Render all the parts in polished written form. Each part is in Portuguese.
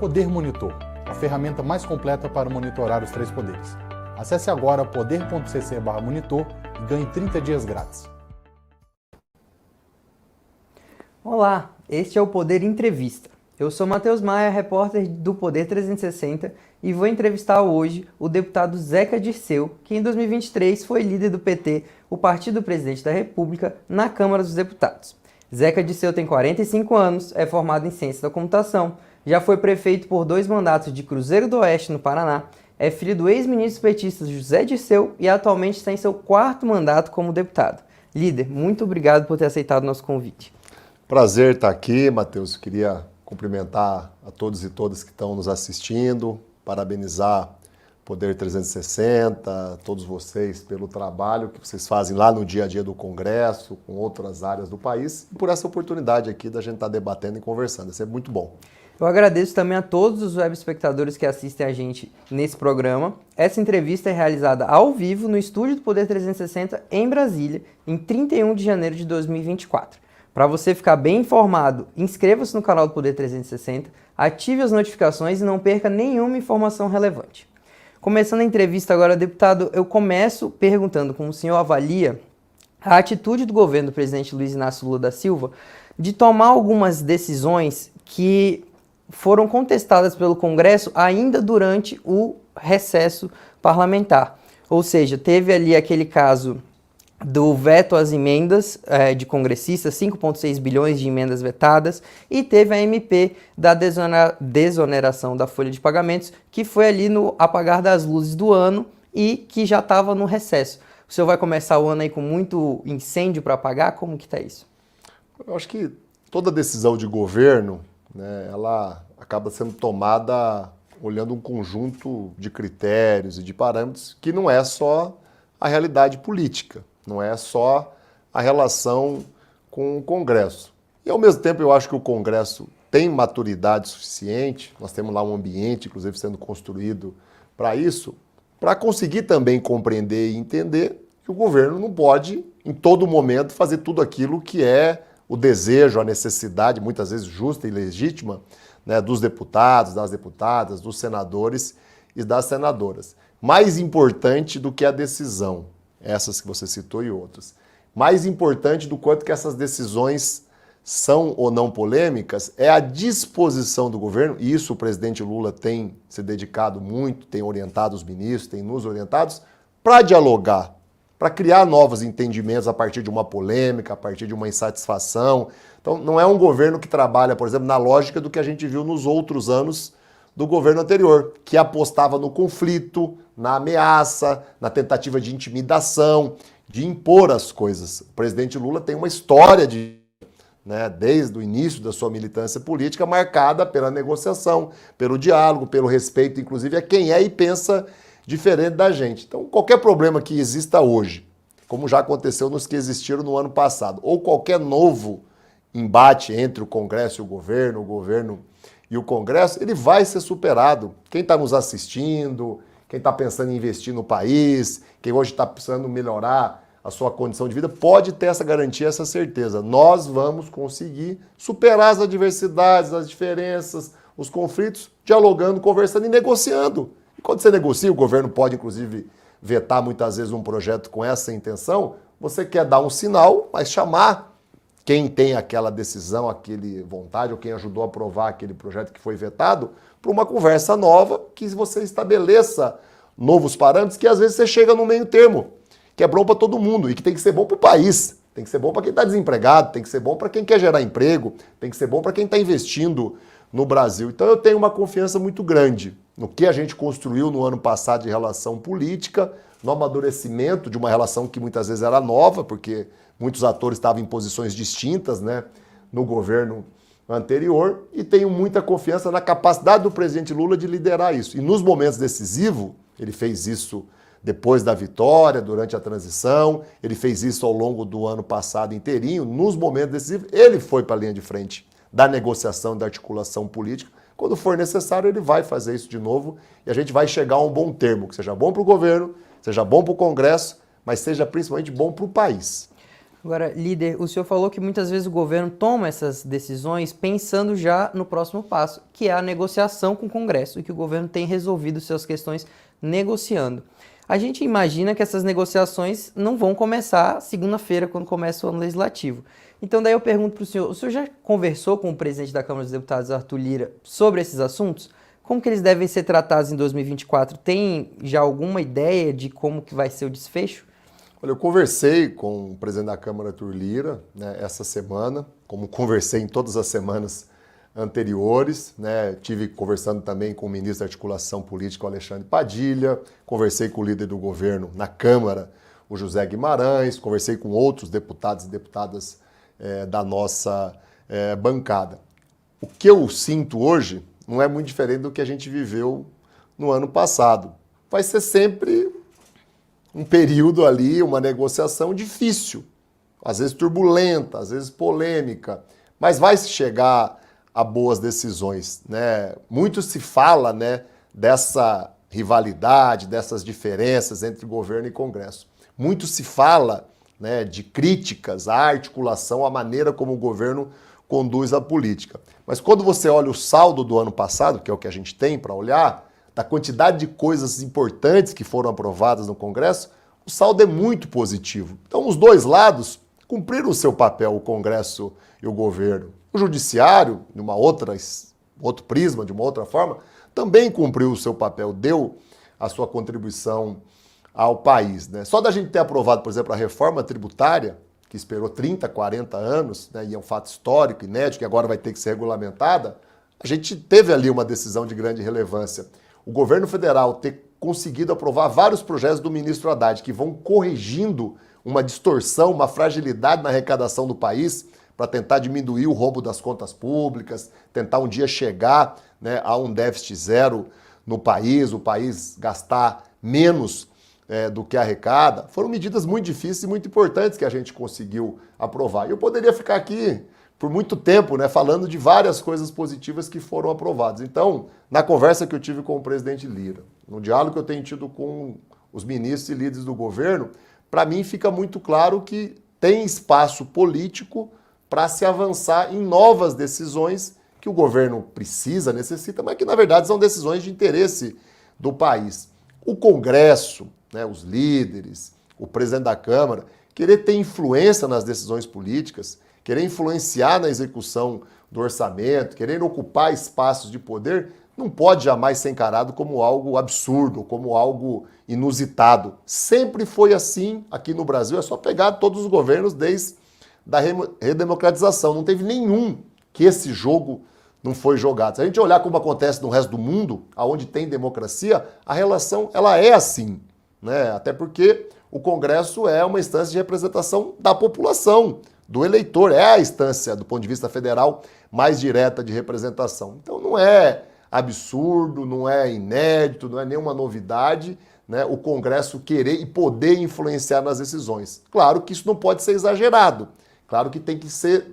Poder Monitor, a ferramenta mais completa para monitorar os três poderes. Acesse agora poder.cc/monitor e ganhe 30 dias grátis. Olá, este é o Poder Entrevista. Eu sou Matheus Maia, repórter do Poder 360 e vou entrevistar hoje o deputado Zeca Dirceu, que em 2023 foi líder do PT, o partido do presidente da República, na Câmara dos Deputados. Zeca Dirceu tem 45 anos, é formado em Ciência da Computação, já foi prefeito por 2 mandatos de Cruzeiro do Oeste, no Paraná, é filho do ex-ministro petista José Dirceu e atualmente está em seu 4º mandato como deputado. Líder, muito obrigado por ter aceitado o nosso convite. Prazer estar aqui, Matheus. Queria cumprimentar a todos e todas que estão nos assistindo, parabenizar o Poder 360, todos vocês pelo trabalho que vocês fazem lá no dia a dia do Congresso, com outras áreas do país, e por essa oportunidade aqui da gente estar debatendo e conversando. Isso é muito bom. Eu agradeço também a todos os web espectadores que assistem a gente nesse programa. Essa entrevista é realizada ao vivo no estúdio do Poder 360 em Brasília, em 31 de janeiro de 2024. Para você ficar bem informado, inscreva-se no canal do Poder 360, ative as notificações e não perca nenhuma informação relevante. Começando a entrevista agora, deputado, eu começo perguntando como o senhor avalia a atitude do governo do presidente Luiz Inácio Lula da Silva de tomar algumas decisões que foram contestadas pelo Congresso ainda durante o recesso parlamentar. Ou seja, teve ali aquele caso do veto às emendas de congressistas, 5,6 bilhões de emendas vetadas, e teve a MP da desoneração da folha de pagamentos, que foi ali no apagar das luzes do ano e que já estava no recesso. O senhor vai começar o ano aí com muito incêndio para apagar? Como que está isso? Eu acho que toda decisão de governo, né, ela acaba sendo tomada olhando um conjunto de critérios e de parâmetros que não é só a realidade política. Não é só a relação com o Congresso. E, ao mesmo tempo, eu acho que o Congresso tem maturidade suficiente, nós temos lá um ambiente, inclusive, sendo construído para isso, para conseguir também compreender e entender que o governo não pode, em todo momento, fazer tudo aquilo que é o desejo, a necessidade, muitas vezes justa e legítima, né, dos deputados, das deputadas, dos senadores e das senadoras. Mais importante do que a decisão, essas que você citou e outras. Mais importante do quanto que essas decisões são ou não polêmicas é a disposição do governo, e isso o presidente Lula tem se dedicado muito, tem orientado os ministros, tem nos orientados, para dialogar, para criar novos entendimentos a partir de uma polêmica, a partir de uma insatisfação. Então não é um governo que trabalha, por exemplo, na lógica do que a gente viu nos outros anos do governo anterior, que apostava no conflito, na ameaça, na tentativa de intimidação, de impor as coisas. O presidente Lula tem uma história desde o início da sua militância política, marcada pela negociação, pelo diálogo, pelo respeito, inclusive, a quem é e pensa diferente da gente. Então, qualquer problema que exista hoje, como já aconteceu nos que existiram no ano passado, ou qualquer novo embate entre o Congresso e o governo e o Congresso, ele vai ser superado. Quem está nos assistindo, quem está pensando em investir no país, quem hoje está precisando melhorar a sua condição de vida, pode ter essa garantia, essa certeza. Nós vamos conseguir superar as adversidades, as diferenças, os conflitos, dialogando, conversando e negociando. E quando você negocia, o governo pode, inclusive, vetar muitas vezes um projeto com essa intenção. Você quer dar um sinal, mas chamar quem tem aquela decisão, aquele vontade, ou quem ajudou a aprovar aquele projeto que foi vetado, para uma conversa nova, que você estabeleça novos parâmetros, que às vezes você chega no meio termo, que é bom para todo mundo e que tem que ser bom para o país, tem que ser bom para quem está desempregado, tem que ser bom para quem quer gerar emprego, tem que ser bom para quem está investindo no Brasil. Então eu tenho uma confiança muito grande no que a gente construiu no ano passado de relação política, no amadurecimento de uma relação que muitas vezes era nova, porque muitos atores estavam em posições distintas, no governo anterior, e tenho muita confiança na capacidade do presidente Lula de liderar isso. E nos momentos decisivos, ele fez isso depois da vitória, durante a transição, ele fez isso ao longo do ano passado inteirinho, nos momentos decisivos, ele foi para a linha de frente da negociação, da articulação política. Quando for necessário, ele vai fazer isso de novo e a gente vai chegar a um bom termo, que seja bom para o governo, seja bom para o Congresso, mas seja principalmente bom para o país. Agora, líder, o senhor falou que muitas vezes o governo toma essas decisões pensando já no próximo passo, que é a negociação com o Congresso, e que o governo tem resolvido suas questões negociando. A gente imagina que essas negociações não vão começar segunda-feira, quando começa o ano legislativo. Então, daí eu pergunto para o senhor já conversou com o presidente da Câmara dos Deputados, Arthur Lira, sobre esses assuntos? Como que eles devem ser tratados em 2024? Tem já alguma ideia de como que vai ser o desfecho? Olha, eu conversei com o presidente da Câmara, Arthur Lira, né, essa semana, como conversei em todas as semanas anteriores, né, tive conversando também com o ministro da Articulação Política, o Alexandre Padilha, conversei com o líder do governo na Câmara, o José Guimarães, conversei com outros deputados e deputadas da nossa bancada. O que eu sinto hoje não é muito diferente do que a gente viveu no ano passado. Vai ser sempre um período ali, uma negociação difícil, às vezes turbulenta, às vezes polêmica, mas vai se chegar a boas decisões, né? Muito se fala, né, dessa rivalidade, dessas diferenças entre governo e Congresso. Muito se fala, né, de críticas à articulação, à maneira como o governo conduz a política. Mas quando você olha o saldo do ano passado, que é o que a gente tem para olhar, da quantidade de coisas importantes que foram aprovadas no Congresso, o saldo é muito positivo. Então, os dois lados cumpriram o seu papel, o Congresso e o governo. O Judiciário, de outro prisma, de uma outra forma, também cumpriu o seu papel, deu a sua contribuição ao país, né? Só da gente ter aprovado, por exemplo, a reforma tributária, que esperou 30, 40 anos, né, e é um fato histórico, inédito, que agora vai ter que ser regulamentada, a gente teve ali uma decisão de grande relevância. O governo federal ter conseguido aprovar vários projetos do ministro Haddad que vão corrigindo uma distorção, uma fragilidade na arrecadação do país para tentar diminuir o roubo das contas públicas, tentar um dia chegar, né, a um déficit zero no país, o país gastar menos do que arrecada. Foram medidas muito difíceis e muito importantes que a gente conseguiu aprovar. E eu poderia ficar aqui por muito tempo, né, falando de várias coisas positivas que foram aprovadas. Então, na conversa que eu tive com o presidente Lira, no diálogo que eu tenho tido com os ministros e líderes do governo, para mim fica muito claro que tem espaço político para se avançar em novas decisões que o governo precisa, necessita, mas que na verdade são decisões de interesse do país. O Congresso, né, os líderes, o presidente da Câmara, querer ter influência nas decisões políticas, querer influenciar na execução do orçamento, querer ocupar espaços de poder, não pode jamais ser encarado como algo absurdo, como algo inusitado. Sempre foi assim aqui no Brasil, é só pegar todos os governos desde a redemocratização. Não teve nenhum que esse jogo não foi jogado. Se a gente olhar como acontece no resto do mundo, onde tem democracia, a relação ela é assim, né? Até porque o Congresso é uma instância de representação da população, do eleitor, é a instância, do ponto de vista federal, mais direta de representação. Então não é absurdo, não é inédito, não é nenhuma novidade, né, o Congresso querer e poder influenciar nas decisões. Claro que isso não pode ser exagerado, claro que tem que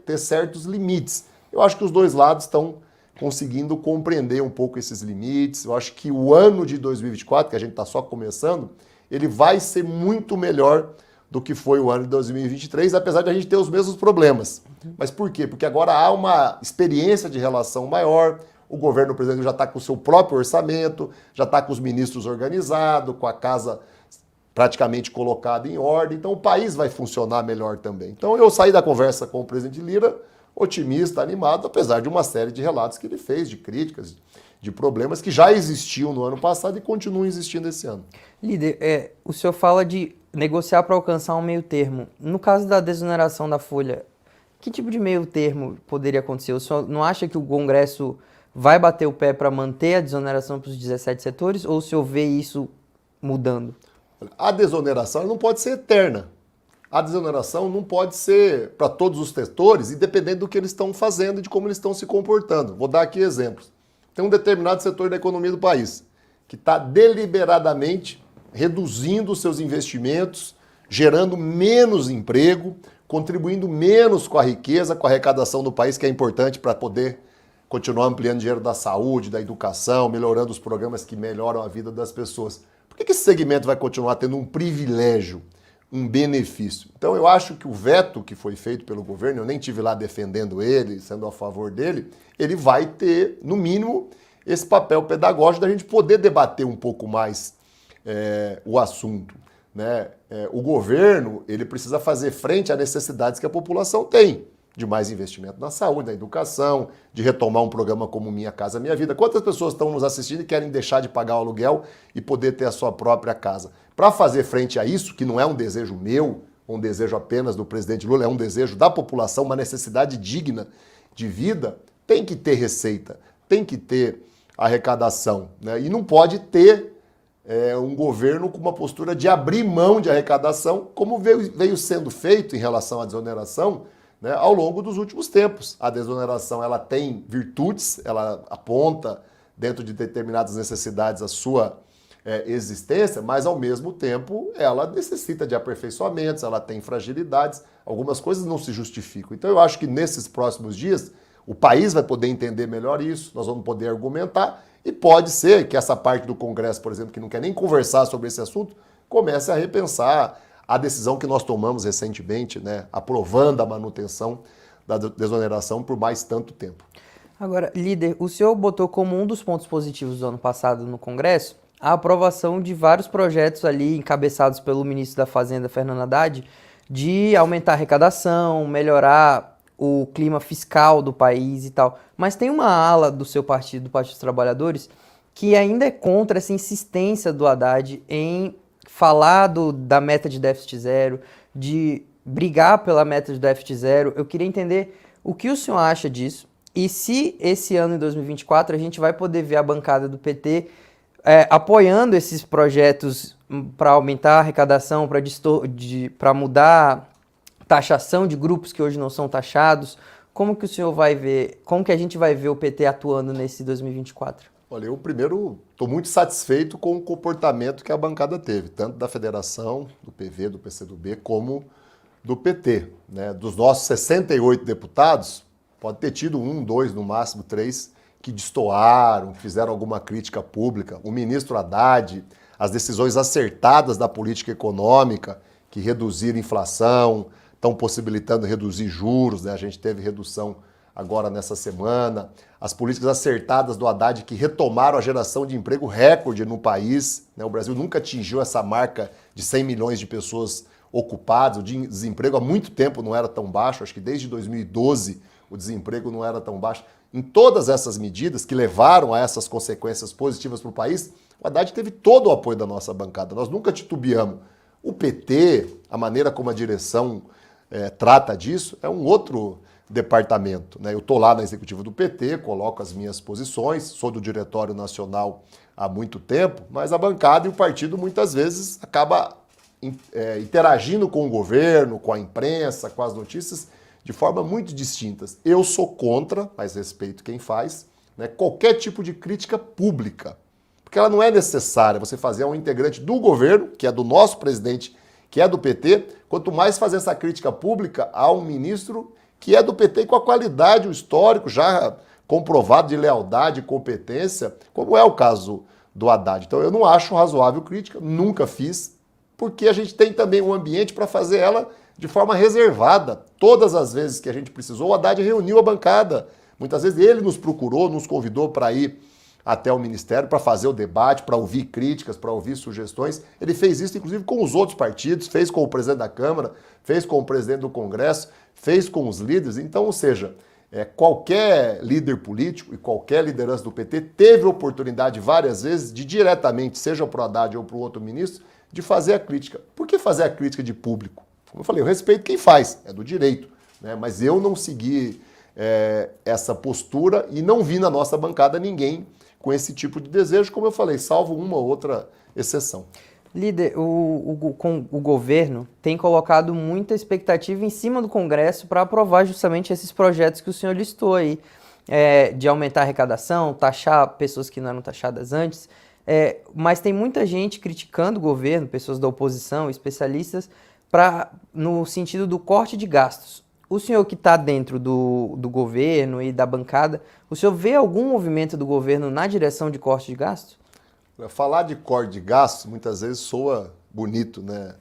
ter certos limites. Eu acho que os dois lados estão conseguindo compreender um pouco esses limites. Eu acho que o ano de 2024, que a gente está só começando, ele vai ser muito melhor do que foi o ano de 2023, apesar de a gente ter os mesmos problemas. Mas por quê? Porque agora há uma experiência de relação maior, o governo, por exemplo, já está com o seu próprio orçamento, já está com os ministros organizados, com a casa praticamente colocada em ordem, então o país vai funcionar melhor também. Então eu saí da conversa com o presidente Lira otimista, animado, apesar de uma série de relatos que ele fez, de críticas, de problemas que já existiam no ano passado e continuam existindo esse ano. Líder, o senhor fala de negociar para alcançar um meio termo. No caso da desoneração da folha, que tipo de meio termo poderia acontecer? O senhor não acha que o Congresso vai bater o pé para manter a desoneração para os 17 setores ou o senhor vê isso mudando? A desoneração não pode ser eterna. A desoneração não pode ser para todos os setores, independente do que eles estão fazendo e de como eles estão se comportando. Vou dar aqui exemplos. Tem um determinado setor da economia do país que está deliberadamente reduzindo os seus investimentos, gerando menos emprego, contribuindo menos com a riqueza, com a arrecadação do país, que é importante para poder continuar ampliando dinheiro da saúde, da educação, melhorando os programas que melhoram a vida das pessoas. Por que esse segmento vai continuar tendo um privilégio? um benefício. Então eu acho que o veto que foi feito pelo governo, eu nem estive lá defendendo ele, sendo a favor dele, ele vai ter, no mínimo, esse papel pedagógico da gente poder debater um pouco mais o assunto, né? O governo, ele precisa fazer frente às necessidades que a população tem, de mais investimento na saúde, na educação, de retomar um programa como Minha Casa Minha Vida. Quantas pessoas estão nos assistindo e querem deixar de pagar o aluguel e poder ter a sua própria casa? Para fazer frente a isso, que não é um desejo meu, um desejo apenas do presidente Lula, é um desejo da população, uma necessidade digna de vida, tem que ter receita, tem que ter arrecadação, né? E não pode ter um governo com uma postura de abrir mão de arrecadação, como veio sendo feito em relação à desoneração, né, ao longo dos últimos tempos. A desoneração ela tem virtudes, ela aponta dentro de determinadas necessidades a sua existência, mas ao mesmo tempo ela necessita de aperfeiçoamentos, ela tem fragilidades, algumas coisas não se justificam. Então eu acho que nesses próximos dias o país vai poder entender melhor isso, nós vamos poder argumentar e pode ser que essa parte do Congresso, por exemplo, que não quer nem conversar sobre esse assunto, comece a repensar a decisão que nós tomamos recentemente, né, aprovando a manutenção da desoneração por mais tanto tempo. Agora, líder, o senhor botou como um dos pontos positivos do ano passado no Congresso a aprovação de vários projetos ali encabeçados pelo ministro da Fazenda, Fernando Haddad, de aumentar a arrecadação, melhorar o clima fiscal do país e tal. Mas tem uma ala do seu partido, do Partido dos Trabalhadores, que ainda é contra essa insistência do Haddad em falar da meta de déficit zero, de brigar pela meta de déficit zero. Eu queria entender o que o senhor acha disso e se esse ano, em 2024, a gente vai poder ver a bancada do PT apoiando esses projetos para aumentar a arrecadação, para mudar taxação de grupos que hoje não são taxados. Como que o senhor vai ver, como que a gente vai ver o PT atuando nesse 2024? Olha, eu primeiro estou muito satisfeito com o comportamento que a bancada teve, tanto da federação, do PV, do PCdoB, como do PT, né? Dos nossos 68 deputados, pode ter tido 1, 2, no máximo 3, que destoaram, fizeram alguma crítica pública. O ministro Haddad, as decisões acertadas da política econômica, que reduziram a inflação, estão possibilitando reduzir juros, né? A gente teve redução agora nessa semana. As políticas acertadas do Haddad que retomaram a geração de emprego recorde no país, né? O Brasil nunca atingiu essa marca de 100 milhões de pessoas ocupadas. O desemprego há muito tempo não era tão baixo, acho que desde 2012 o desemprego não era tão baixo. Em todas essas medidas que levaram a essas consequências positivas para o país, o Haddad teve todo o apoio da nossa bancada. Nós nunca titubeamos. O PT, a maneira como a direção trata disso, é um outro departamento, né? Eu estou lá na executiva do PT, coloco as minhas posições, sou do Diretório Nacional há muito tempo, mas a bancada e o partido muitas vezes acaba interagindo com o governo, com a imprensa, com as notícias, de forma muito distintas. Eu sou contra, mas respeito quem faz, né, qualquer tipo de crítica pública, porque ela não é necessária você fazer a um integrante do governo, que é do nosso presidente, que é do PT, quanto mais fazer essa crítica pública a um ministro que é do PT e com a qualidade, o histórico já comprovado de lealdade e competência, como é o caso do Haddad. Então eu não acho razoável crítica, nunca fiz, porque a gente tem também um ambiente para fazer ela de forma reservada. Todas as vezes que a gente precisou, o Haddad reuniu a bancada. Muitas vezes ele nos procurou, nos convidou para ir até o Ministério para fazer o debate, para ouvir críticas, para ouvir sugestões. Ele fez isso, inclusive, com os outros partidos, fez com o presidente da Câmara, fez com o presidente do Congresso, fez com os líderes. Então, ou seja, qualquer líder político e qualquer liderança do PT teve oportunidade várias vezes de diretamente, seja para o Haddad ou para o outro ministro, de fazer a crítica. Por que fazer a crítica de público? Como eu falei, eu respeito quem faz, é do direito, né? Mas eu não segui essa postura e não vi na nossa bancada ninguém com esse tipo de desejo, como eu falei, salvo uma ou outra exceção. Líder, o governo tem colocado muita expectativa em cima do Congresso para aprovar justamente esses projetos que o senhor listou aí, de aumentar a arrecadação, taxar pessoas que não eram taxadas antes, mas tem muita gente criticando o governo, pessoas da oposição, especialistas, no sentido do corte de gastos. O senhor que está dentro do governo e da bancada, o senhor vê algum movimento do governo na direção de corte de gastos? Falar de corte de gastos muitas vezes soa bonito, né?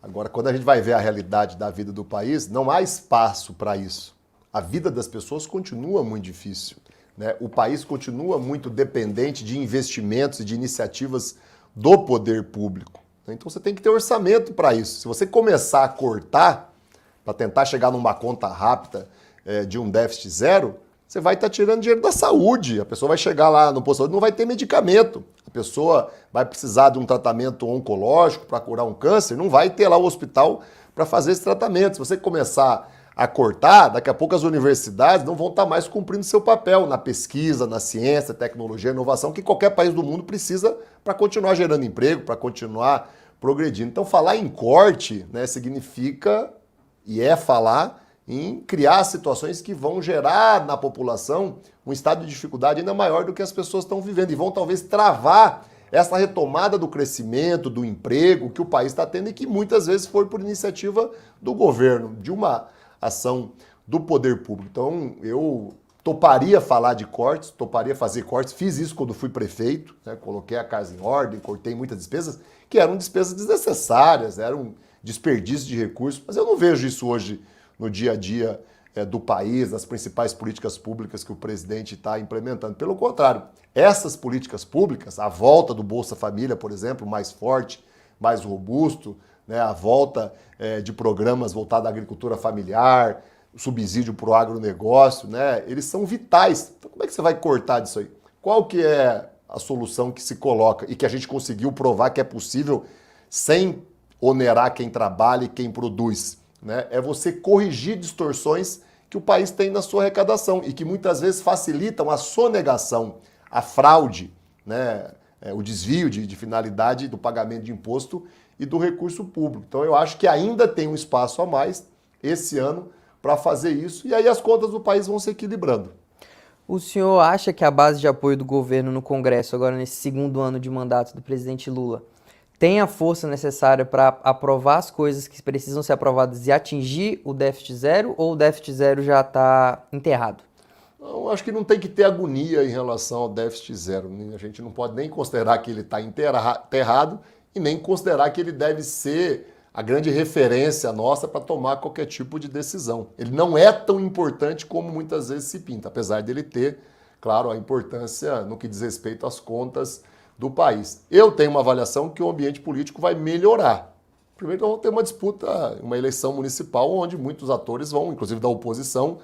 Agora, quando a gente vai ver a realidade da vida do país, não há espaço para isso. A vida das pessoas continua muito difícil, né? O país continua muito dependente de investimentos e de iniciativas do poder público. Então você tem que ter orçamento para isso. Se você começar a cortar para tentar chegar numa conta rápida de um déficit zero, você vai estar tirando dinheiro da saúde. A pessoa vai chegar lá no posto de saúde e não vai ter medicamento. A pessoa vai precisar de um tratamento oncológico para curar um câncer, não vai ter lá o hospital para fazer esse tratamento. Se você começar a cortar, daqui a pouco as universidades não vão estar mais cumprindo seu papel na pesquisa, na ciência, tecnologia, inovação, que qualquer país do mundo precisa para continuar gerando emprego, para continuar progredindo. Então, falar em corte, né, significa, e é falar em criar situações que vão gerar na população um estado de dificuldade ainda maior do que as pessoas estão vivendo e vão talvez travar essa retomada do crescimento, do emprego que o país está tendo e que muitas vezes foi por iniciativa do governo, de uma ação do poder público. Então, eu toparia falar de cortes, toparia fazer cortes, fiz isso quando fui prefeito, né? Coloquei a casa em ordem, cortei muitas despesas que eram despesas desnecessárias, eram desperdício de recursos, mas eu não vejo isso hoje no dia a dia do país, das principais políticas públicas que o presidente está implementando. Pelo contrário, essas políticas públicas, a volta do Bolsa Família, por exemplo, mais forte, mais robusto, né, a volta de programas voltados à agricultura familiar, subsídio para o agronegócio, né, eles são vitais. Então, como é que você vai cortar disso aí? Qual que é a solução que se coloca e que a gente conseguiu provar que é possível sem onerar quem trabalha e quem produz? Né? É você corrigir distorções que o país tem na sua arrecadação e que muitas vezes facilitam a sonegação, a fraude, né? O desvio de finalidade do pagamento de imposto e do recurso público. Então eu acho que ainda tem um espaço a mais esse ano para fazer isso e aí as contas do país vão se equilibrando. O senhor acha que a base de apoio do governo no Congresso, agora nesse segundo ano de mandato do presidente Lula, tem a força necessária para aprovar as coisas que precisam ser aprovadas e atingir o déficit zero, ou o déficit zero já está enterrado? Eu acho que não tem que ter agonia em relação ao déficit zero. A gente não pode nem considerar que ele está enterrado e nem considerar que ele deve ser a grande referência nossa para tomar qualquer tipo de decisão. Ele não é tão importante como muitas vezes se pinta, apesar dele ter, claro, a importância no que diz respeito às contas do país. Eu tenho uma avaliação que o ambiente político vai melhorar. Primeiro, nós vamos ter uma disputa, uma eleição municipal, onde muitos atores vão, inclusive da oposição,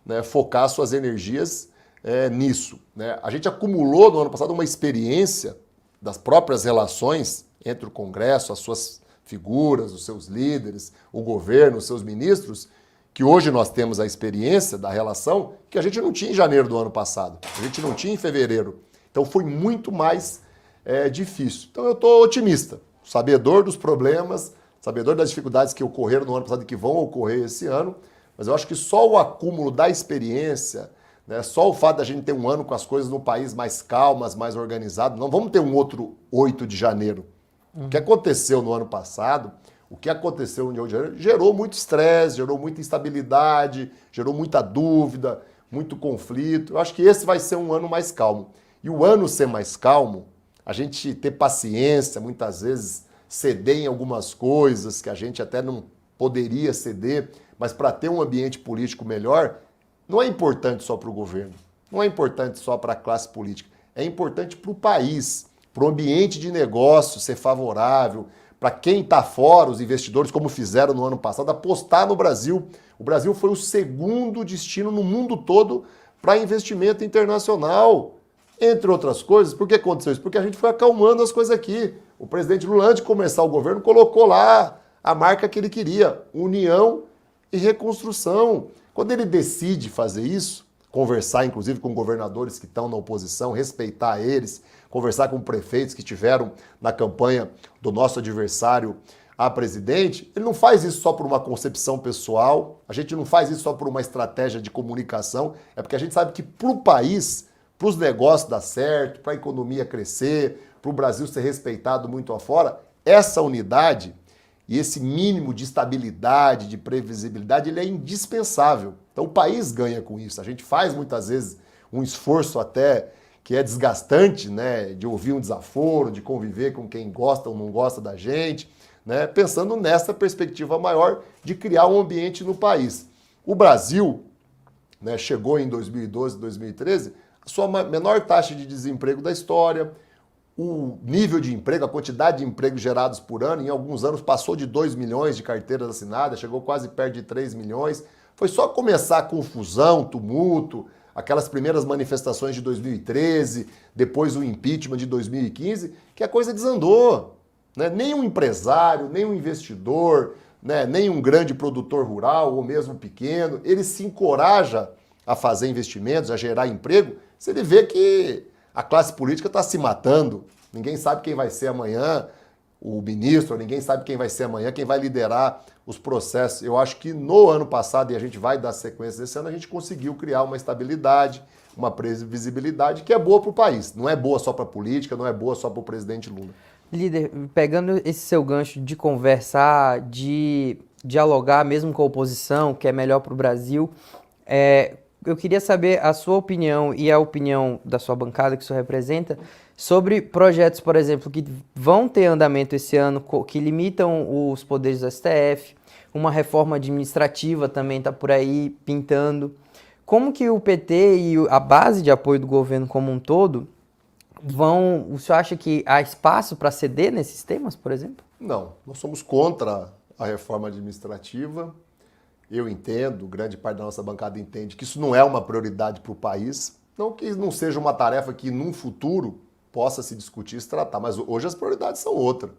né, focar suas energias nisso. Né? A gente acumulou no ano passado uma experiência das próprias relações entre o Congresso, as suas figuras, os seus líderes, o governo, os seus ministros, que hoje nós temos a experiência da relação que a gente não tinha em janeiro do ano passado, a gente não tinha em fevereiro. Então foi muito mais difícil. Então eu estou otimista, sabedor dos problemas, sabedor das dificuldades que ocorreram no ano passado e que vão ocorrer esse ano, mas eu acho que só o acúmulo da experiência, né, só o fato da gente ter um ano com as coisas no país mais calmas, mais organizado, não vamos ter um outro 8 de janeiro. O que aconteceu no ano passado, o que aconteceu no 8 de janeiro, gerou muito estresse, gerou muita instabilidade, gerou muita dúvida, muito conflito. Eu acho que esse vai ser um ano mais calmo. E o ano ser mais calmo, a gente ter paciência, muitas vezes ceder em algumas coisas que a gente até não poderia ceder, mas para ter um ambiente político melhor, não é importante só para o governo, não é importante só para a classe política, é importante para o país, para o ambiente de negócio ser favorável, para quem está fora, os investidores, como fizeram no ano passado, apostar no Brasil. O Brasil foi o segundo destino no mundo todo para investimento internacional. Entre outras coisas, por que aconteceu isso? Porque a gente foi acalmando as coisas aqui. O presidente Lula, antes de começar o governo, colocou lá a marca que ele queria, união e reconstrução. Quando ele decide fazer isso, conversar inclusive com governadores que estão na oposição, respeitar eles, conversar com prefeitos que estiveram na campanha do nosso adversário a presidente, ele não faz isso só por uma concepção pessoal, a gente não faz isso só por uma estratégia de comunicação, é porque a gente sabe que para o país, para os negócios dar certo, para a economia crescer, para o Brasil ser respeitado muito afora, essa unidade e esse mínimo de estabilidade, de previsibilidade, ele é indispensável. Então o país ganha com isso. A gente faz muitas vezes um esforço até que é desgastante, né, de ouvir um desaforo, de conviver com quem gosta ou não gosta da gente, né, pensando nessa perspectiva maior de criar um ambiente no país. O Brasil, né, chegou em 2012, 2013, a sua menor taxa de desemprego da história, o nível de emprego, a quantidade de empregos gerados por ano, em alguns anos passou de 2 milhões de carteiras assinadas, chegou quase perto de 3 milhões. Foi só começar a confusão, tumulto, aquelas primeiras manifestações de 2013, depois o impeachment de 2015, que a coisa desandou. Né? Nem um empresário, nem um investidor, né, nem um grande produtor rural ou mesmo pequeno, ele se encoraja a fazer investimentos, a gerar emprego, se ele vê que a classe política está se matando, ninguém sabe quem vai ser amanhã o ministro, ninguém sabe quem vai ser amanhã, quem vai liderar os processos. Eu acho que no ano passado, e a gente vai dar sequência desse ano, a gente conseguiu criar uma estabilidade, uma previsibilidade que é boa para o país. Não é boa só para a política, não é boa só para o presidente Lula. Líder, pegando esse seu gancho de conversar, de dialogar mesmo com a oposição, que é melhor para o Brasil, eu queria saber a sua opinião e a opinião da sua bancada que o senhor representa sobre projetos, por exemplo, que vão ter andamento esse ano, que limitam os poderes do STF, uma reforma administrativa também está por aí pintando. Como que o PT e a base de apoio do governo como um todo o senhor acha que há espaço para ceder nesses temas, por exemplo? Não, nós somos contra a reforma administrativa. Eu entendo, grande parte da nossa bancada entende que isso não é uma prioridade para o país. Não que não seja uma tarefa que num futuro possa se discutir e se tratar, mas hoje as prioridades são outras.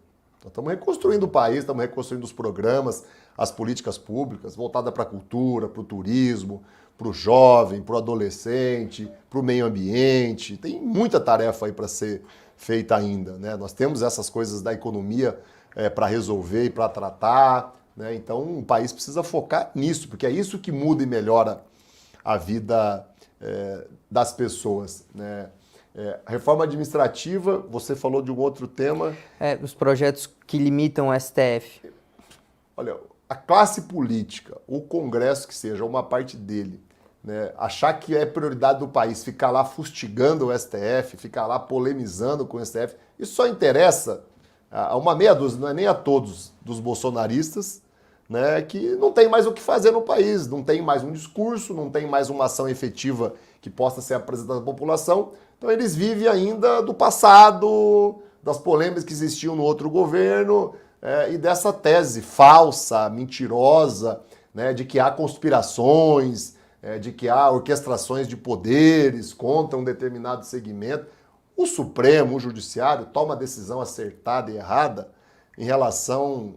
Nós estamos reconstruindo o país, estamos reconstruindo os programas, as políticas públicas, voltadas para a cultura, para o turismo, para o jovem, para o adolescente, para o meio ambiente. Tem muita tarefa aí para ser feita ainda, né? Nós temos essas coisas da economia para resolver e para tratar, né? Então o país precisa focar nisso, porque é isso que muda e melhora a vida das pessoas, né? A reforma administrativa, você falou de um outro tema. Os projetos que limitam o STF. Olha, a classe política, o Congresso que seja, uma parte dele, né, achar que é prioridade do país, ficar lá fustigando o STF, ficar lá polemizando com o STF, isso só interessa a uma meia dúzia, não é nem a todos dos bolsonaristas, né, que não tem mais o que fazer no país, não tem mais um discurso, não tem mais uma ação efetiva que possa ser apresentada à população. Então eles vivem ainda do passado, das polêmicas que existiam no outro governo e dessa tese falsa, mentirosa, né, de que há conspirações, de que há orquestrações de poderes contra um determinado segmento. O Supremo, o Judiciário, toma decisão acertada e errada em relação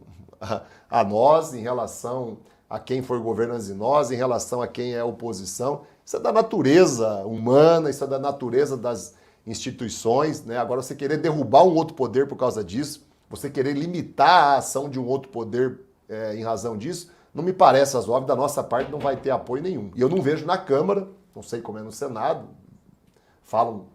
a nós, em relação a quem for governo antes de nós, em relação a quem é oposição. Isso é da natureza humana, isso é da natureza das instituições, né? Agora, você querer derrubar um outro poder por causa disso, você querer limitar a ação de um outro poder em razão disso, não me parece razoável. Da nossa parte não vai ter apoio nenhum. E eu não vejo na Câmara, não sei como é no Senado, falam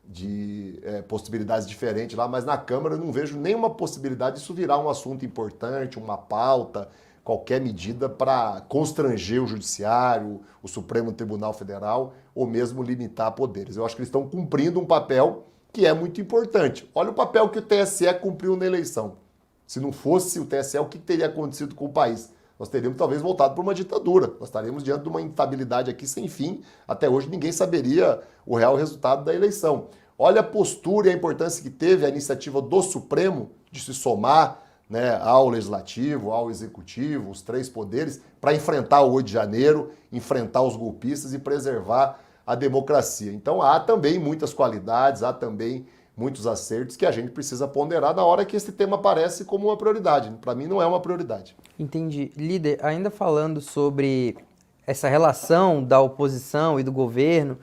de possibilidades diferentes lá, mas na Câmara eu não vejo nenhuma possibilidade disso virar um assunto importante, uma pauta, qualquer medida para constranger o Judiciário, o Supremo Tribunal Federal, ou mesmo limitar poderes. Eu acho que eles estão cumprindo um papel que é muito importante. Olha o papel que o TSE cumpriu na eleição. Se não fosse o TSE, o que teria acontecido com o país? Nós teríamos talvez voltado para uma ditadura. Nós estaríamos diante de uma instabilidade aqui sem fim. Até hoje ninguém saberia o real resultado da eleição. Olha a postura e a importância que teve a iniciativa do Supremo de se somar, né, ao Legislativo, ao Executivo, os três poderes, para enfrentar o 8 de janeiro, enfrentar os golpistas e preservar a democracia. Então há também muitas qualidades, há também muitos acertos que a gente precisa ponderar na hora que esse tema aparece como uma prioridade. Para mim não é uma prioridade. Entendi. Líder, ainda falando sobre essa relação da oposição e do governo,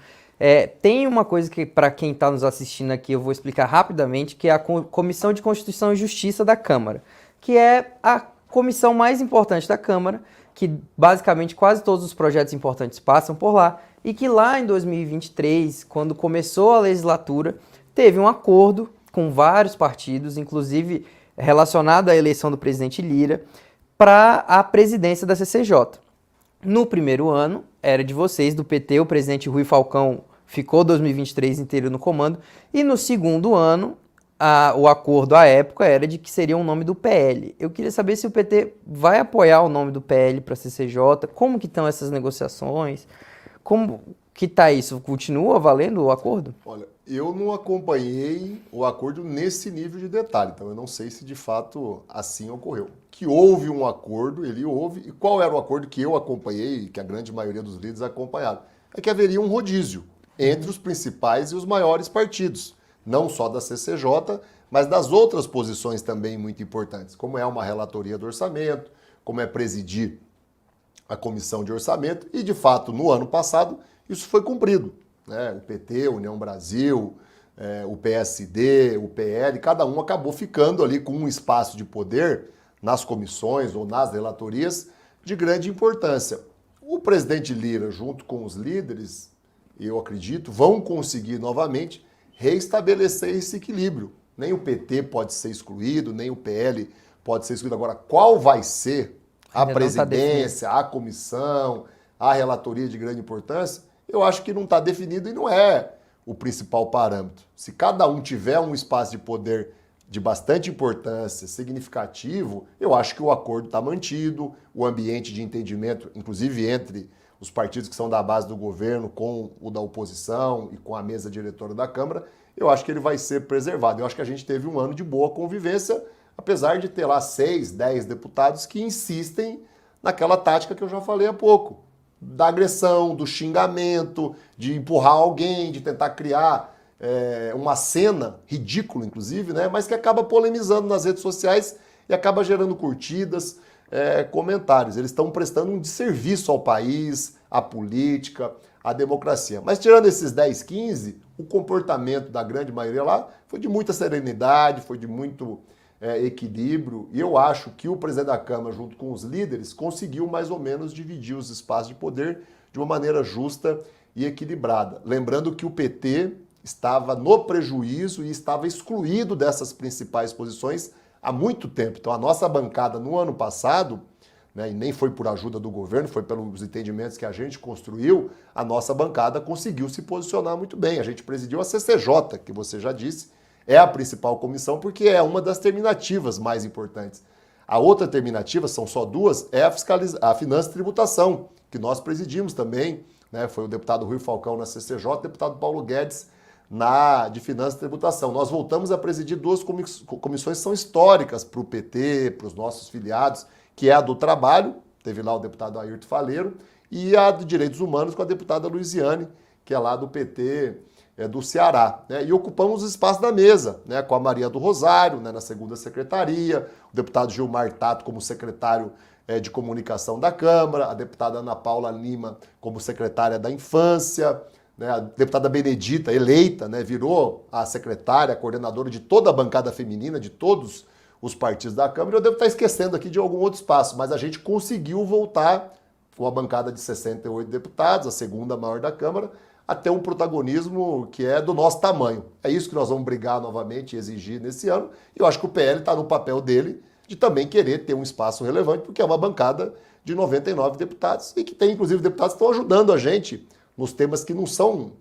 tem uma coisa que, para quem está nos assistindo aqui, eu vou explicar rapidamente, que é a Comissão de Constituição e Justiça da Câmara, que é a comissão mais importante da Câmara, que basicamente quase todos os projetos importantes passam por lá, e que lá em 2023, quando começou a legislatura, teve um acordo com vários partidos, inclusive relacionado à eleição do presidente Lira, para a presidência da CCJ. No primeiro ano, era de vocês, do PT, o presidente Rui Falcão ficou 2023 inteiro no comando, e no segundo ano, o acordo à época era de que seria o nome do PL. Eu queria saber se o PT vai apoiar o nome do PL para a CCJ, como que estão essas negociações, como que está isso? Continua valendo o acordo? Olha, eu não acompanhei o acordo nesse nível de detalhe, então eu não sei se de fato assim ocorreu. Que houve um acordo, ele houve, e qual era o acordo que eu acompanhei, e que a grande maioria dos líderes acompanharam? É que haveria um rodízio entre os principais e os maiores partidos, não só da CCJ, mas das outras posições também muito importantes, como é uma relatoria do orçamento, como é presidir a comissão de orçamento, e de fato no ano passado isso foi cumprido, né? O PT, União Brasil, o PSD, o PL, cada um acabou ficando ali com um espaço de poder nas comissões ou nas relatorias de grande importância. O presidente Lira, junto com os líderes, eu acredito, vão conseguir novamente reestabelecer esse equilíbrio. Nem o PT pode ser excluído, nem o PL pode ser excluído. Agora, qual vai ser a presidência, a comissão, a relatoria de grande importância? Eu acho que não está definido e não é o principal parâmetro. Se cada um tiver um espaço de poder de bastante importância, significativo, eu acho que o acordo está mantido, o ambiente de entendimento, inclusive entre os partidos que são da base do governo com o da oposição e com a mesa diretora da Câmara, eu acho que ele vai ser preservado. Eu acho que a gente teve um ano de boa convivência, apesar de ter lá 6, 10 deputados que insistem naquela tática que eu já falei há pouco, da agressão, do xingamento, de empurrar alguém, de tentar criar uma cena ridícula, inclusive, né? Mas que acaba polemizando nas redes sociais e acaba gerando curtidas, comentários. Eles estão prestando um desserviço ao país, à política, à democracia. Mas tirando esses 10, 15, o comportamento da grande maioria lá foi de muita serenidade, foi de muito equilíbrio, e eu acho que o presidente da Câmara, junto com os líderes, conseguiu mais ou menos dividir os espaços de poder de uma maneira justa e equilibrada. Lembrando que o PT estava no prejuízo e estava excluído dessas principais posições há muito tempo. Então a nossa bancada no ano passado, né, e nem foi por ajuda do governo, foi pelos entendimentos que a gente construiu, a nossa bancada conseguiu se posicionar muito bem. A gente presidiu a CCJ, que você já disse, é a principal comissão porque é uma das terminativas mais importantes. A outra terminativa, são só duas, é a Finanças e Tributação, que nós presidimos também, né? Foi o deputado Rui Falcão na CCJ, o deputado Paulo Guedes de Finanças e Tributação. Nós voltamos a presidir duas comissões que são históricas para o PT, para os nossos filiados, que é a do Trabalho, teve lá o deputado Ayrton Faleiro, e a de Direitos Humanos com a deputada Luiziane, que é lá do PT do Ceará, né? E ocupamos os espaços da mesa, né? Com a Maria do Rosário, né? Na segunda secretaria, o deputado Gilmar Tato como secretário de comunicação da Câmara, a deputada Ana Paula Lima como secretária da Infância, né? A deputada Benedita, eleita, né? Virou a secretária, a coordenadora de toda a bancada feminina, de todos os partidos da Câmara. Eu devo estar esquecendo aqui de algum outro espaço, mas a gente conseguiu voltar com a bancada de 68 deputados, a segunda maior da Câmara, a ter um protagonismo que é do nosso tamanho. É isso que nós vamos brigar novamente e exigir nesse ano. E eu acho que o PL está no papel dele de também querer ter um espaço relevante, porque é uma bancada de 99 deputados e que tem, inclusive, deputados que estão ajudando a gente nos temas que não são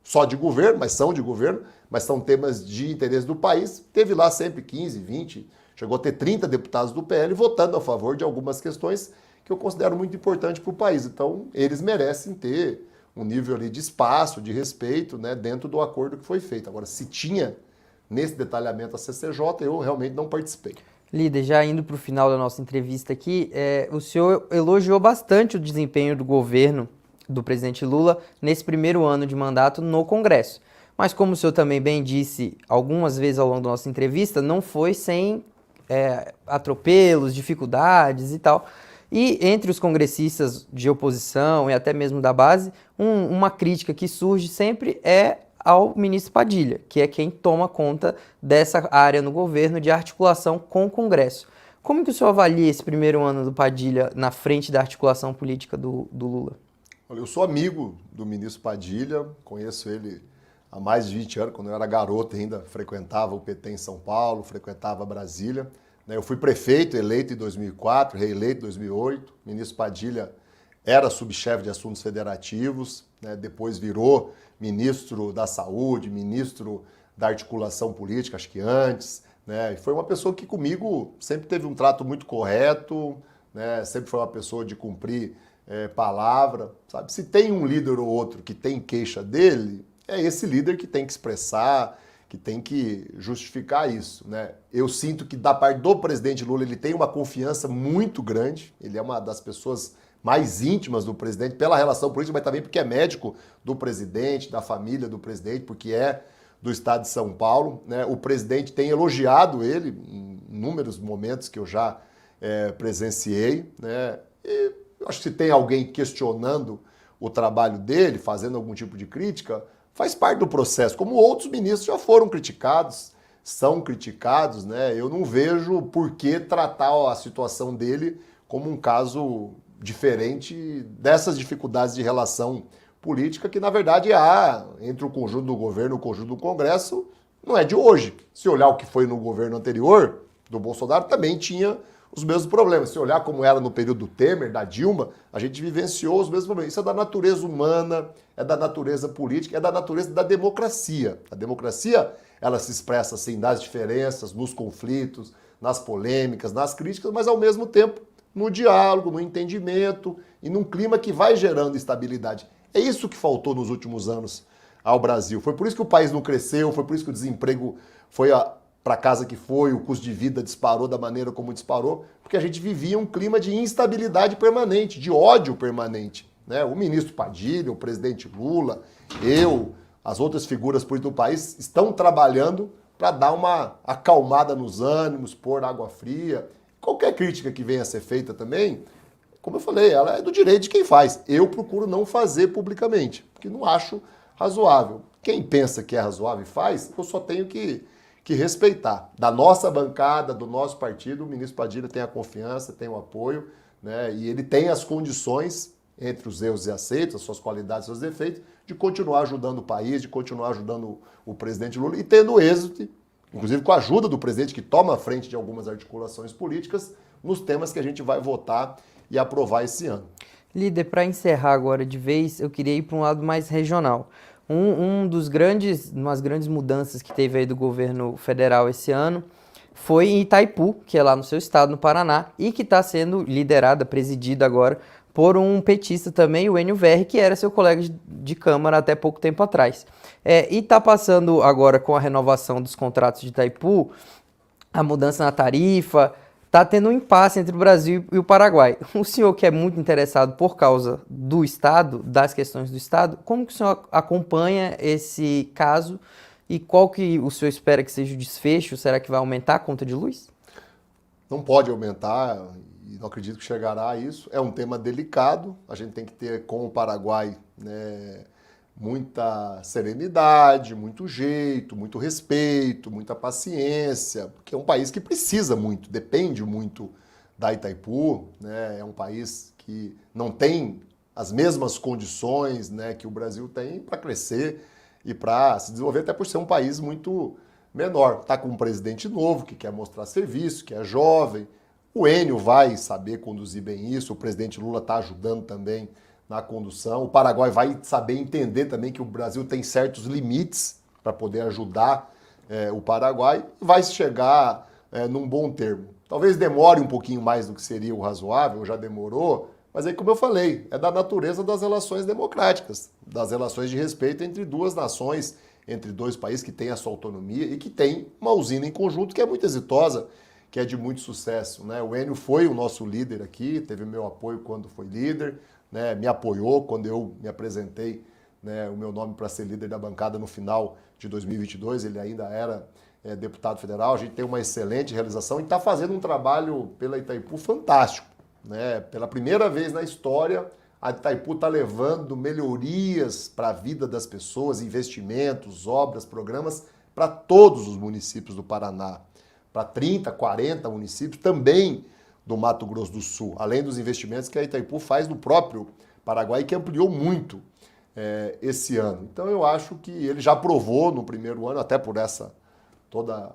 só de governo, mas são de governo, mas são temas de interesse do país. Teve lá sempre 15, 20, chegou a ter 30 deputados do PL votando a favor de algumas questões que eu considero muito importantes para o país. Então, eles merecem ter um nível ali de espaço, de respeito, né, dentro do acordo que foi feito. Agora, se tinha nesse detalhamento a CCJ, eu realmente não participei. Líder, já indo para o final da nossa entrevista aqui, o senhor elogiou bastante o desempenho do governo do presidente Lula nesse primeiro ano de mandato no Congresso. Mas como o senhor também bem disse algumas vezes ao longo da nossa entrevista, não foi sem atropelos, dificuldades e tal. E entre os congressistas de oposição e até mesmo da base, uma crítica que surge sempre é ao ministro Padilha, que é quem toma conta dessa área no governo de articulação com o Congresso. Como que o senhor avalia esse primeiro ano do Padilha na frente da articulação política do Lula? Olha, eu sou amigo do ministro Padilha, conheço ele há mais de 20 anos, quando eu era garoto ainda frequentava o PT em São Paulo, frequentava Brasília. Eu fui prefeito, eleito em 2004, reeleito em 2008. O ministro Padilha era subchefe de assuntos federativos, né? Depois virou ministro da Saúde, ministro da articulação política, acho que antes, né? E foi uma pessoa que comigo sempre teve um trato muito correto, né? Sempre foi uma pessoa de cumprir palavra, sabe? Se tem um líder ou outro que tem queixa dele, é esse líder que tem que expressar, que tem que justificar isso, né? Eu sinto que da parte do presidente Lula ele tem uma confiança muito grande, ele é uma das pessoas mais íntimas do presidente pela relação política, mas também porque é médico do presidente, da família do presidente, porque é do estado de São Paulo, né? O presidente tem elogiado ele em inúmeros momentos que eu já presenciei, né? E eu acho que se tem alguém questionando o trabalho dele, fazendo algum tipo de crítica, faz parte do processo, como outros ministros já foram criticados, são criticados, né? Eu não vejo por que tratar a situação dele como um caso diferente dessas dificuldades de relação política que, na verdade, há entre o conjunto do governo e o conjunto do Congresso, não é de hoje. Se olhar o que foi no governo anterior, do Bolsonaro, também tinha os mesmos problemas. Se olhar como era no período do Temer, da Dilma, a gente vivenciou os mesmos problemas. Isso é da natureza humana, é da natureza política, é da natureza da democracia. A democracia, ela se expressa assim nas diferenças, nos conflitos, nas polêmicas, nas críticas, mas ao mesmo tempo no diálogo, no entendimento e num clima que vai gerando estabilidade. É isso que faltou nos últimos anos ao Brasil. Foi por isso que o país não cresceu, foi por isso que o desemprego foi para casa que foi, o custo de vida disparou da maneira como disparou, porque a gente vivia um clima de instabilidade permanente, de ódio permanente, né? O ministro Padilha, o presidente Lula, eu, as outras figuras políticas do país estão trabalhando para dar uma acalmada nos ânimos, pôr água fria. Qualquer crítica que venha a ser feita também, como eu falei, ela é do direito de quem faz. Eu procuro não fazer publicamente, porque não acho razoável. Quem pensa que é razoável e faz, eu só tenho que respeitar. Da nossa bancada, do nosso partido, o ministro Padilha tem a confiança, tem o apoio, né? E ele tem as condições, entre os erros e aceitos, as suas qualidades e seus defeitos, de continuar ajudando o país, de continuar ajudando o presidente Lula e tendo êxito, inclusive com a ajuda do presidente que toma a frente de algumas articulações políticas, nos temas que a gente vai votar e aprovar esse ano. Líder, para encerrar agora de vez, eu queria ir para um lado mais regional. Umas grandes mudanças que teve aí do governo federal esse ano foi em Itaipu, que é lá no seu estado, no Paraná, e que está sendo liderada, presidida agora por um petista também, o Enio Verri, que era seu colega de Câmara até pouco tempo atrás. E está passando agora com a renovação dos contratos de Itaipu, a mudança na tarifa, está tendo um impasse entre o Brasil e o Paraguai. O senhor que é muito interessado por causa do Estado, das questões do Estado, como que o senhor acompanha esse caso e qual que o senhor espera que seja o desfecho? Será que vai aumentar a conta de luz? Não pode aumentar e não acredito que chegará a isso. É um tema delicado, a gente tem que ter com o Paraguai, né, muita serenidade, muito jeito, muito respeito, muita paciência, porque é um país que precisa muito, depende muito da Itaipu, né? É um país que não tem as mesmas condições, né, que o Brasil tem para crescer e para se desenvolver, até por ser um país muito menor. Está com um presidente novo que quer mostrar serviço, que é jovem. O Enio vai saber conduzir bem isso, o presidente Lula está ajudando também na condução. O Paraguai vai saber entender também que o Brasil tem certos limites para poder ajudar o Paraguai e vai chegar num bom termo. Talvez demore um pouquinho mais do que seria o razoável, já demorou, mas aí, como eu falei, é da natureza das relações democráticas, das relações de respeito entre duas nações, entre dois países que têm a sua autonomia e que tem uma usina em conjunto que é muito exitosa, que é de muito sucesso, né? O Enio foi o nosso líder aqui, teve meu apoio quando foi líder, né, me apoiou quando eu me apresentei, né, o meu nome para ser líder da bancada no final de 2022, ele ainda era deputado federal. A gente tem uma excelente realização e está fazendo um trabalho pela Itaipu fantástico, né? Pela primeira vez na história, a Itaipu está levando melhorias para a vida das pessoas, investimentos, obras, programas para todos os municípios do Paraná, para 30, 40 municípios, também do Mato Grosso do Sul, além dos investimentos que a Itaipu faz no próprio Paraguai, que ampliou muito esse ano. Então eu acho que ele já provou no primeiro ano, até por essa toda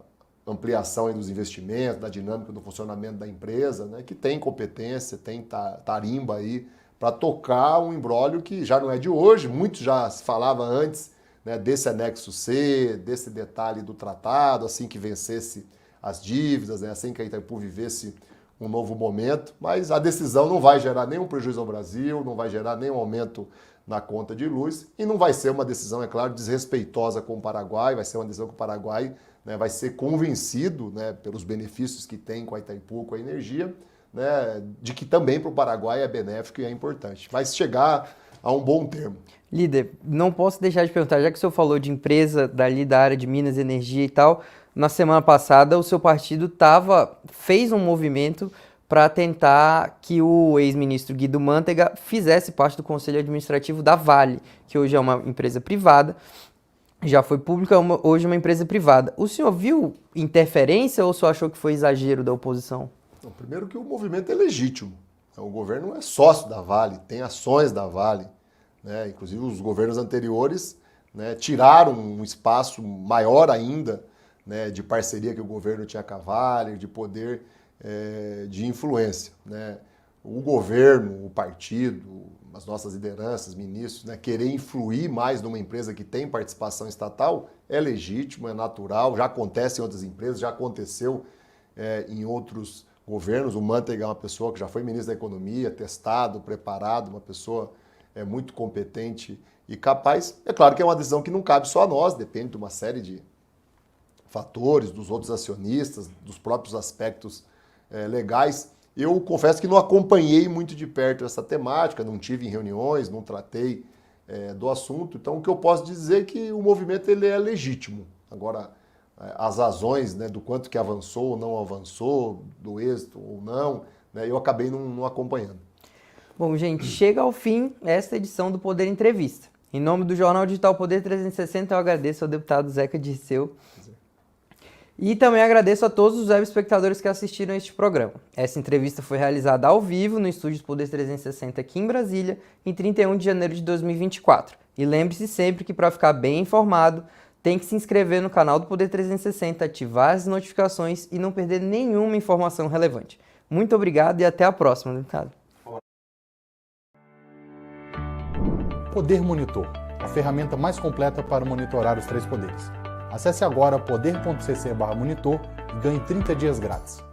ampliação aí dos investimentos, da dinâmica do funcionamento da empresa, né, que tem competência, tem tarimba aí para tocar um imbróglio que já não é de hoje, muito já se falava antes né, desse anexo C, desse detalhe do tratado, assim que vencesse as dívidas, né, assim que a Itaipu vivesse um novo momento, mas a decisão não vai gerar nenhum prejuízo ao Brasil, não vai gerar nenhum aumento na conta de luz e não vai ser uma decisão, é claro, desrespeitosa com o Paraguai, vai ser uma decisão que o Paraguai, né, vai ser convencido, né, pelos benefícios que tem com a Itaipu, com a energia, né, de que também para o Paraguai é benéfico e é importante. Vai chegar a um bom termo. Líder, não posso deixar de perguntar, já que o senhor falou de empresa dali da área de Minas e Energia e tal, na semana passada o seu partido fez um movimento para tentar que o ex-ministro Guido Mantega fizesse parte do conselho administrativo da Vale, que hoje é uma empresa privada, já foi pública, hoje é uma empresa privada. O senhor viu interferência ou só achou que foi exagero da oposição? Não, primeiro que o movimento é legítimo. O governo é sócio da Vale, tem ações da Vale, né? Inclusive os governos anteriores, né, tiraram um espaço maior ainda, né, de parceria que o governo tinha com a Vale, de poder de influência, né? O governo, o partido, as nossas lideranças, ministros, né, querer influir mais numa empresa que tem participação estatal é legítimo, é natural, já acontece em outras empresas, já aconteceu em outros governos. O Mantega é uma pessoa que já foi ministro da Economia, testado, preparado, uma pessoa muito competente e capaz. É claro que é uma decisão que não cabe só a nós, depende de uma série de fatores, dos outros acionistas, dos próprios aspectos legais. Eu confesso que não acompanhei muito de perto essa temática, não tive em reuniões, não tratei do assunto. Então, o que eu posso dizer é que o movimento ele é legítimo. Agora, as razões, né, do quanto que avançou ou não avançou, do êxito ou não, né, eu acabei não acompanhando. Bom, gente, chega ao fim esta edição do Poder Entrevista. Em nome do Jornal Digital Poder 360, eu agradeço ao deputado Zeca Dirceu. E também agradeço a todos os web espectadores que assistiram a este programa. Essa entrevista foi realizada ao vivo no estúdio Poder 360 aqui em Brasília, em 31 de janeiro de 2024. E lembre-se sempre que para ficar bem informado, tem que se inscrever no canal do Poder 360, ativar as notificações e não perder nenhuma informação relevante. Muito obrigado e até a próxima, deputado. Poder Monitor, a ferramenta mais completa para monitorar os três poderes. Acesse agora poder.cc/monitor e ganhe 30 dias grátis.